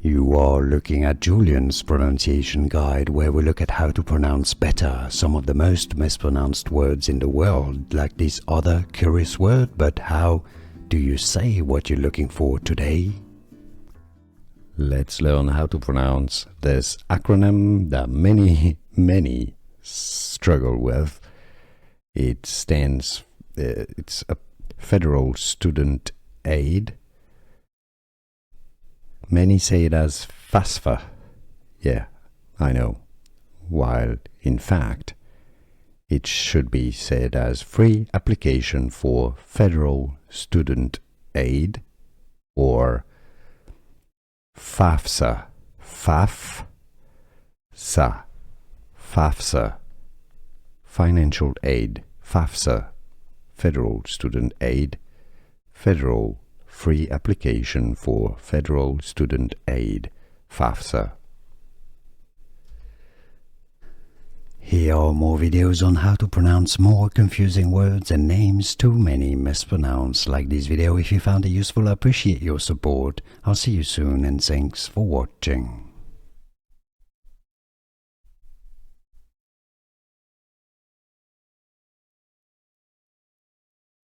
You are looking at Julian's pronunciation guide, where we look at how to pronounce better some of the most mispronounced words in the world, like this other curious word. But how do you say what you're looking for today? Let's learn how to pronounce this acronym that many struggle with. It stands, it's a federal student aid. Many say it as FAFSA. Yeah, I know. While in fact, it should be said as Free Application for Federal Student Aid, or FAFSA. FAFSA. FAFSA. Financial aid. FAFSA. Federal Student Aid. Federal Free Application for Federal Student Aid, FAFSA. Here are more videos on how to pronounce more confusing words and names too many mispronounced. Like this video if you found it useful. I appreciate your support. I'll see you soon and thanks for watching.